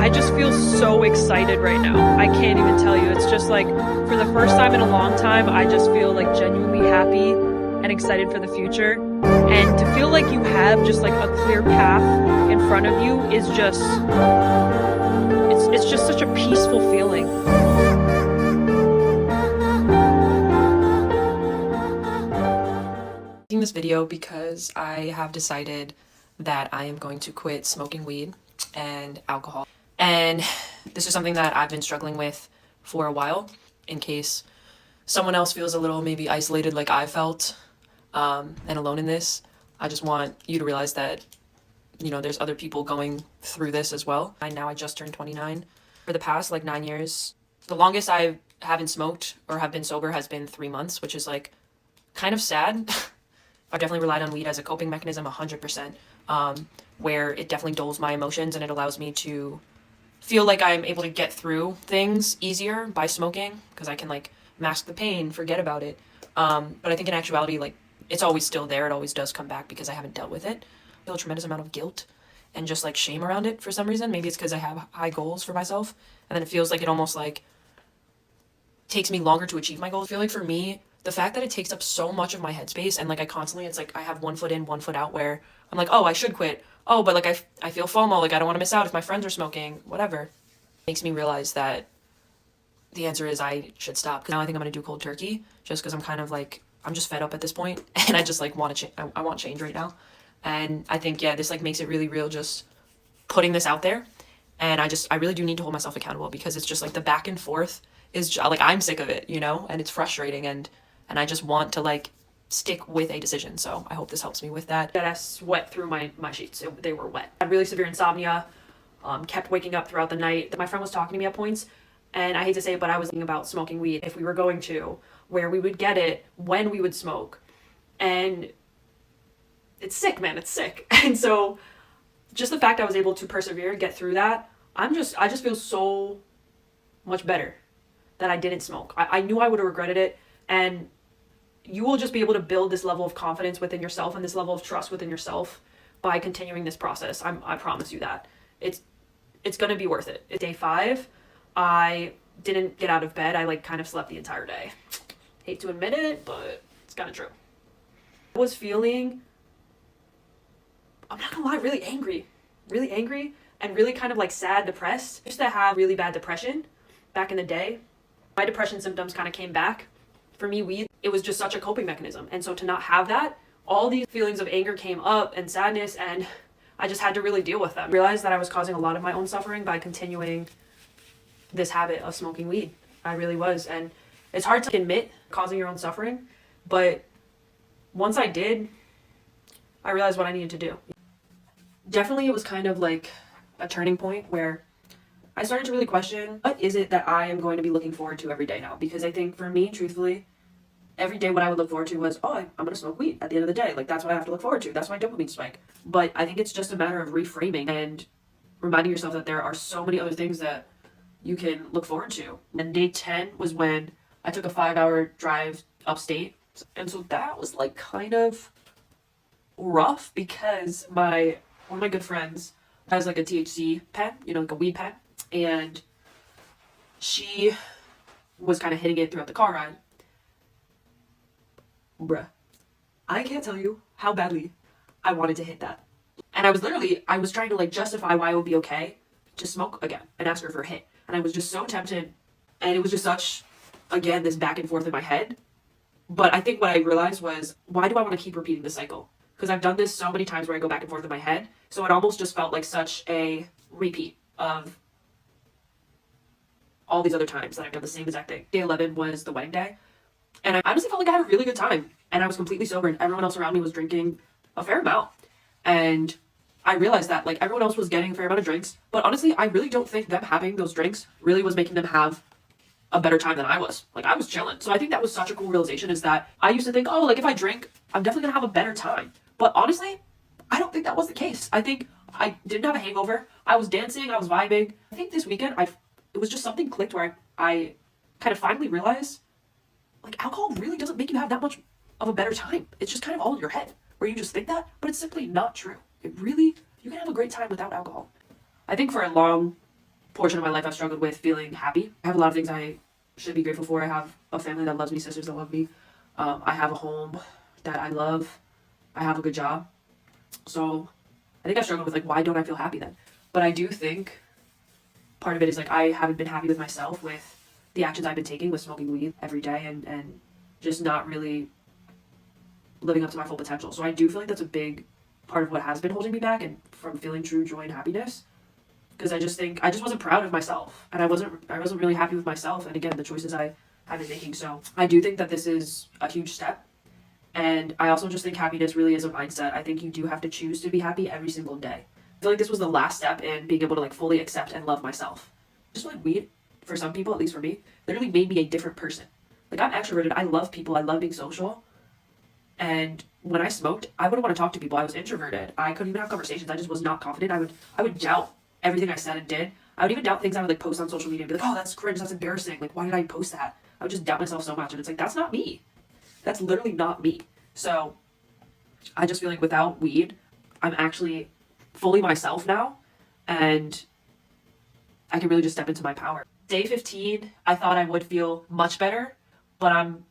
I just feel so excited right now. I can't even tell you. It's just like, for the first time in a long time, I just feel like genuinely happy and excited for the future. And to feel like you have just like a clear path in front of you is just, it's just such a peaceful feeling. Making this video because I have decided that I am going to quit smoking weed and alcohol. And this is something that I've been struggling with for a while, in case someone else feels a little maybe isolated like I felt and alone in this. I just want you to realize that, you know, there's other people going through this as well. I just turned 29. For the past like 9 years, the longest I haven't smoked or have been sober has been 3 months, which is like kind of sad. I've definitely relied on weed as a coping mechanism 100%, where it definitely dulls my emotions and it allows me to feel like I'm able to get through things easier by smoking, because I can like mask the pain, forget about it. But I think in actuality, like, it's always still there. It always does come back because I haven't dealt with it. I feel a tremendous amount of guilt and just like shame around it for some reason. Maybe it's because I have high goals for myself, and then it feels like it almost like takes me longer to achieve my goals. I feel like for me, the fact that it takes up so much of my headspace, and like I constantly, it's like I have one foot in, one foot out, where I'm like, oh, I should quit. Oh, but like I feel FOMO, like I don't want to miss out if my friends are smoking, whatever. Makes me realize that the answer is I should stop. Now I think I'm going to do cold turkey just because I'm kind of like, I'm just fed up at this point and I just like want to I want change right now. And I think, yeah, this like makes it really real just putting this out there. And I really do need to hold myself accountable, because it's just like the back and forth is like, I'm sick of it, you know, and it's frustrating, and I just want to like stick with a decision. So I hope this helps me with that. I sweat through my sheets. They were wet. I had really severe insomnia, kept waking up throughout the night. My friend was talking to me at points, and I hate to say it, but I was thinking about smoking weed, if we were going to, where we would get it, when we would smoke. And it's sick, man, it's sick. And so just the fact I was able to persevere, get through that, I just feel so much better that I didn't smoke. I knew I would have regretted it, and you will just be able to build this level of confidence within yourself and this level of trust within yourself by continuing this process. I promise you that. It's going to be worth it. It's day 5. I didn't get out of bed. I like kind of slept the entire day. Hate to admit it, but it's kind of true. I was feeling, I'm not gonna lie, really angry and really kind of like sad, depressed. I used to have really bad depression back in the day. My depression symptoms kind of came back. For me, weed, it was just such a coping mechanism. And so to not have that, all these feelings of anger came up and sadness, and I just had to really deal with them. I realized that I was causing a lot of my own suffering by continuing this habit of smoking weed. I really was. And it's hard to admit causing your own suffering, but once I did, I realized what I needed to do. Definitely, it was kind of like a turning point where I started to really question, what is it that I am going to be looking forward to every day now? Because I think for me, truthfully, every day what I would look forward to was, oh, I'm going to smoke weed at the end of the day. Like, that's what I have to look forward to. That's my dopamine spike. But I think it's just a matter of reframing and reminding yourself that there are so many other things that you can look forward to. And day 10 was when I took a 5-hour drive upstate. And so that was like kind of rough, because one of my good friends has like a THC pen, you know, like a weed pen. And she was kind of hitting it throughout the car ride. Bruh, I can't tell you how badly I wanted to hit that. And I was trying to like justify why it would be okay to smoke again and ask her for a hit. And I was just so tempted. And it was just such, again, this back and forth in my head. But I think what I realized was, why do I want to keep repeating the cycle? Because I've done this so many times where I go back and forth in my head. So it almost just felt like such a repeat of all these other times that I've done the same exact thing. Day 11 was the wedding day. And I honestly felt like I had a really good time. And I was completely sober, and everyone else around me was drinking a fair amount. And I realized that like everyone else was getting a fair amount of drinks. But honestly, I really don't think them having those drinks really was making them have a better time than I was. Like, I was chilling. So I think that was such a cool realization, is that I used to think, oh, like if I drink, I'm definitely gonna have a better time. But honestly, I don't think that was the case. I think I didn't have a hangover. I was dancing, I was vibing. I think this weekend, it was just something clicked where I kind of finally realized, like, alcohol really doesn't make you have that much of a better time. It's just kind of all in your head, where you just think that, but it's simply not true. You can have a great time without alcohol. I think for a long portion of my life I've struggled with feeling happy. I have a lot of things I should be grateful for. I have a family that loves me, sisters that love me. I have a home that I love. I have a good job. So I think I struggled with like, why don't I feel happy then? But I do think part of it is like I haven't been happy with myself with the actions I've been taking with smoking weed every day and just not really living up to my full potential. So I do feel like that's a big part of what has been holding me back and from feeling true joy and happiness. Because I just think I just wasn't proud of myself, and I wasn't really happy with myself, and again the choices I have been making. So I do think that this is a huge step, and I also just think happiness really is a mindset. I think you do have to choose to be happy every single day. I feel like this was the last step in being able to like fully accept and love myself. Just like weed, for some people, at least for me, literally made me a different person. Like I'm extroverted. I love people. I love being social. And when I smoked, I wouldn't want to talk to people. I was introverted. I couldn't even have conversations. I just was not confident. I would doubt everything I said and did. I would even doubt things I would like post on social media and be like, oh, that's cringe, that's embarrassing. Like, why did I post that? I would just doubt myself so much. And it's like, that's not me. That's literally not me. So I just feel like without weed, I'm actually fully myself now. And I can really just step into my power. Day 15, I thought I would feel much better, but I'm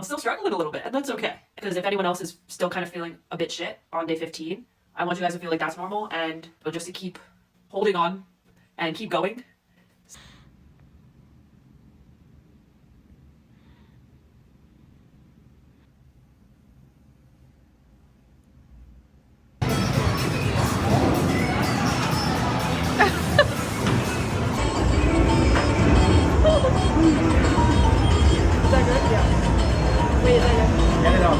still struggling a little bit, and that's okay. Because if anyone else is still kind of feeling a bit shit on day 15, I want you guys to feel like that's normal and just to keep holding on and keep going. Is that good? Yeah. Wait, is that good?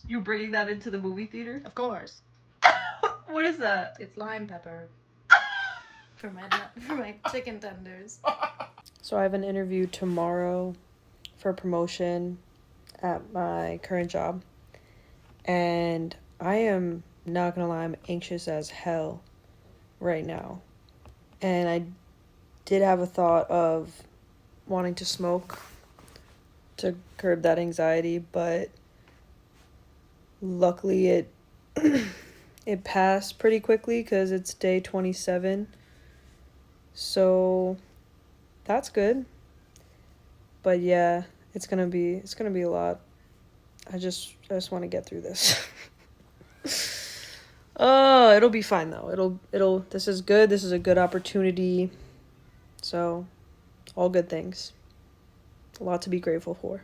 You bringing that into the movie theater? Of course. What is that? It's lime pepper. For my chicken tenders. So I have an interview tomorrow for promotion at my current job. And I am not gonna lie, I'm anxious as hell right now. And I did have a thought of wanting to smoke to curb that anxiety, but luckily it it passed pretty quickly because it's day 27. So that's good. But yeah, it's gonna be a lot. I just want to get through this. Oh, it'll be fine though. This is good. This is a good opportunity. So, all good things. A lot to be grateful for.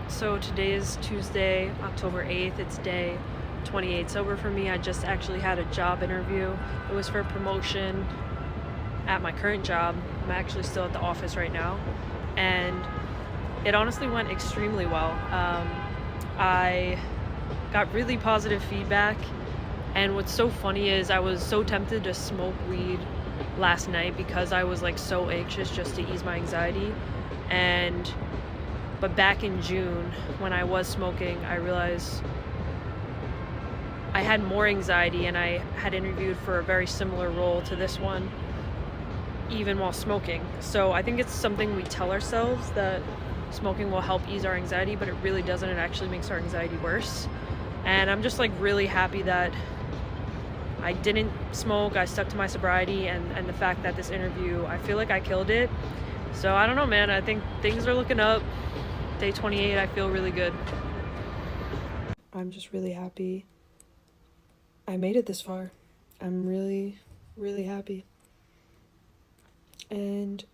So today is Tuesday, October 8th. It's day 28 sober for me. I just actually had a job interview. It was for a promotion at my current job. I'm actually still at the office right now. And it honestly went extremely well. I got really positive feedback. And what's so funny is I was so tempted to smoke weed last night because I was like so anxious just to ease my anxiety. But back in June when I was smoking, I realized I had more anxiety and I had interviewed for a very similar role to this one even while smoking. So I think it's something we tell ourselves that smoking will help ease our anxiety, but it really doesn't. It actually makes our anxiety worse. And I'm just like really happy that I didn't smoke, I stuck to my sobriety, and the fact that this interview, I feel like I killed it. So I don't know, man. I think things are looking up. Day 28, I feel really good. I'm just really happy I made it this far. I'm really, really happy. And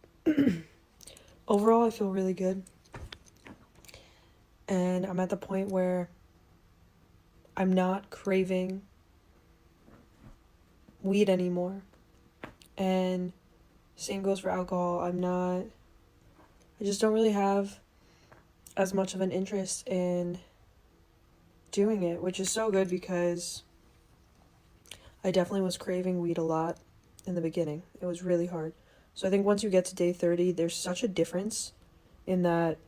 overall, I feel really good. And I'm at the point where I'm not craving weed anymore. And same goes for alcohol. I just don't really have as much of an interest in doing it, which is so good because I definitely was craving weed a lot in the beginning. It was really hard. So I think once you get to day 30, there's such a difference in that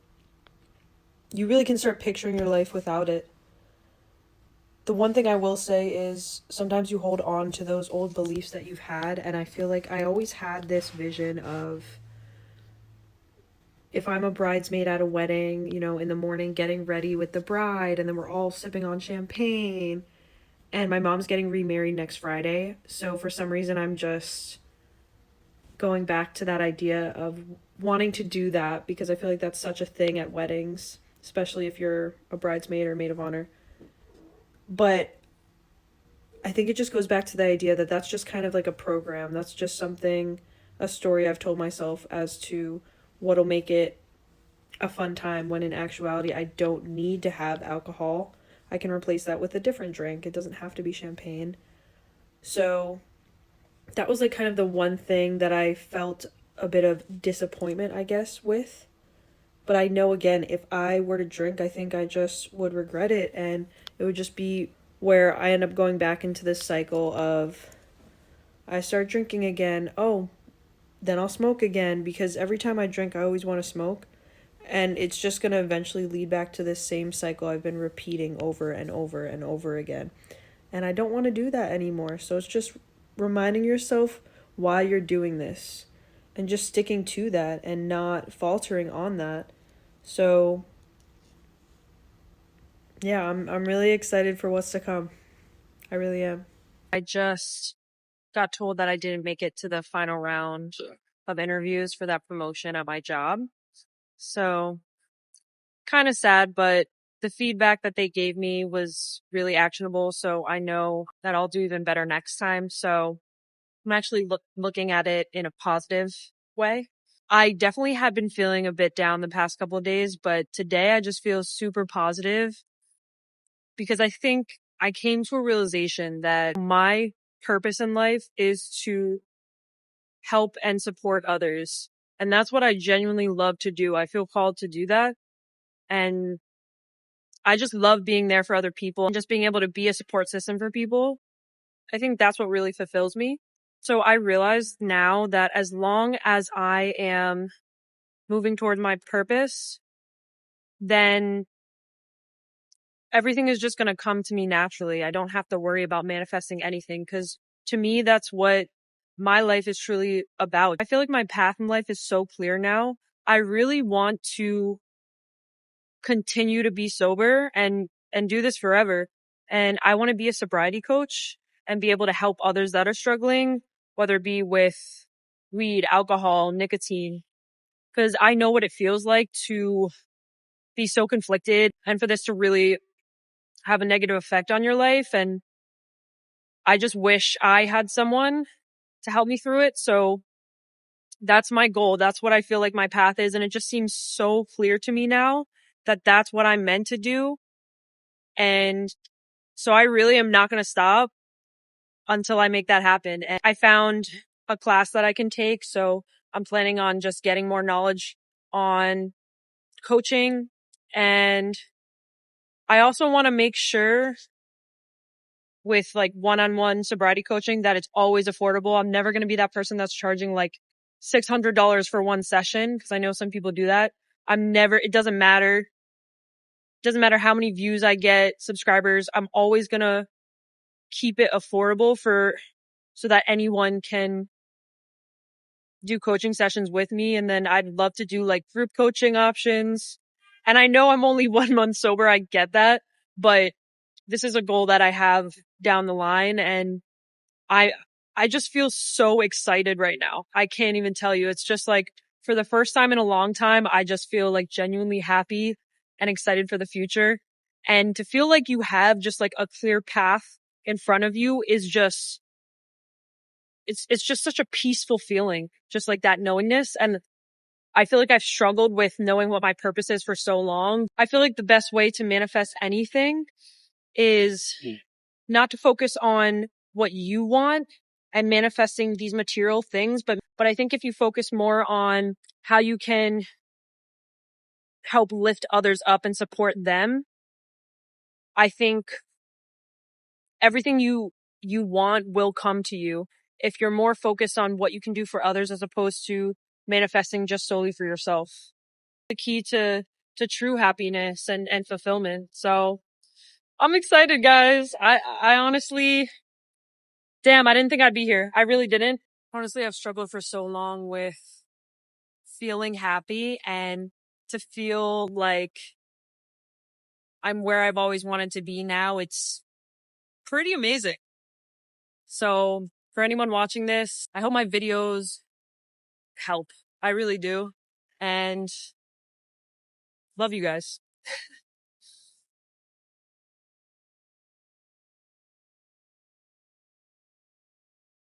you really can start picturing your life without it. The one thing I will say is sometimes you hold on to those old beliefs that you've had, and I feel like I always had this vision of if I'm a bridesmaid at a wedding, in the morning getting ready with the bride, and then we're all sipping on champagne, and my mom's getting remarried next Friday. So for some reason, I'm just going back to that idea of wanting to do that because I feel like that's such a thing at weddings, especially if you're a bridesmaid or maid of honor. But I think it just goes back to the idea that that's just kind of like a program. That's just something, a story I've told myself as to what'll make it a fun time when in actuality I don't need to have alcohol. I can replace that with a different drink. It doesn't have to be champagne. So that was like kind of the one thing that I felt a bit of disappointment, I guess, with. But I know again, if I were to drink, I think I just would regret it, and it would just be where I end up going back into this cycle of I start drinking again. Oh, then I'll smoke again because every time I drink, I always want to smoke. And it's just going to eventually lead back to this same cycle I've been repeating over and over and over again. And I don't want to do that anymore. So it's just reminding yourself why you're doing this and just sticking to that and not faltering on that. So yeah, I'm really excited for what's to come. I really am. I just got told that I didn't make it to the final round of interviews for that promotion at my job. So kind of sad, but the feedback that they gave me was really actionable. So I know that I'll do even better next time. So I'm actually looking at it in a positive way. I definitely have been feeling a bit down the past couple of days, but today I just feel super positive because I think I came to a realization that my purpose in life is to help and support others. And that's what I genuinely love to do. I feel called to do that. And I just love being there for other people and just being able to be a support system for people. I think that's what really fulfills me. So I realize now that as long as I am moving towards my purpose, then everything is just going to come to me naturally. I don't have to worry about manifesting anything because to me, that's what my life is truly about. I feel like my path in life is so clear now. I really want to continue to be sober and do this forever. And I want to be a sobriety coach and be able to help others that are struggling, whether it be with weed, alcohol, nicotine, because I know what it feels like to be so conflicted and for this to really have a negative effect on your life. And I just wish I had someone to help me through it. So that's my goal. That's what I feel like my path is. And it just seems so clear to me now that that's what I'm meant to do. And so I really am not going to stop until I make that happen. And I found a class that I can take. So I'm planning on just getting more knowledge on coaching. And I also want to make sure with like one-on-one sobriety coaching that it's always affordable. I'm never going to be that person that's charging like $600 for one session because I know some people do that. It doesn't matter. It doesn't matter how many views I get, subscribers. I'm always going to keep it affordable so that anyone can do coaching sessions with me. And then I'd love to do like group coaching options. And I know I'm only 1 month sober. I get that, but this is a goal that I have down the line. And I just feel so excited right now. I can't even tell you. It's just like for the first time in a long time, I just feel like genuinely happy and excited for the future. And to feel like you have just like a clear path in front of you is just, it's just such a peaceful feeling, just like that knowingness. And I feel like I've struggled with knowing what my purpose is for so long. I feel like the best way to manifest anything is not to focus on what you want and manifesting these material things, but I think if you focus more on how you can help lift others up and support them, I think everything you want will come to you if you're more focused on what you can do for others as opposed to manifesting just solely for yourself. The key to to true happiness and fulfillment. So I'm excited, guys. I honestly, damn, I didn't think I'd be here. I really didn't. Honestly, I've struggled for so long with feeling happy, and to feel like I'm where I've always wanted to be now. It's pretty amazing. So for anyone watching this, I hope my videos help. I really do. And love you guys.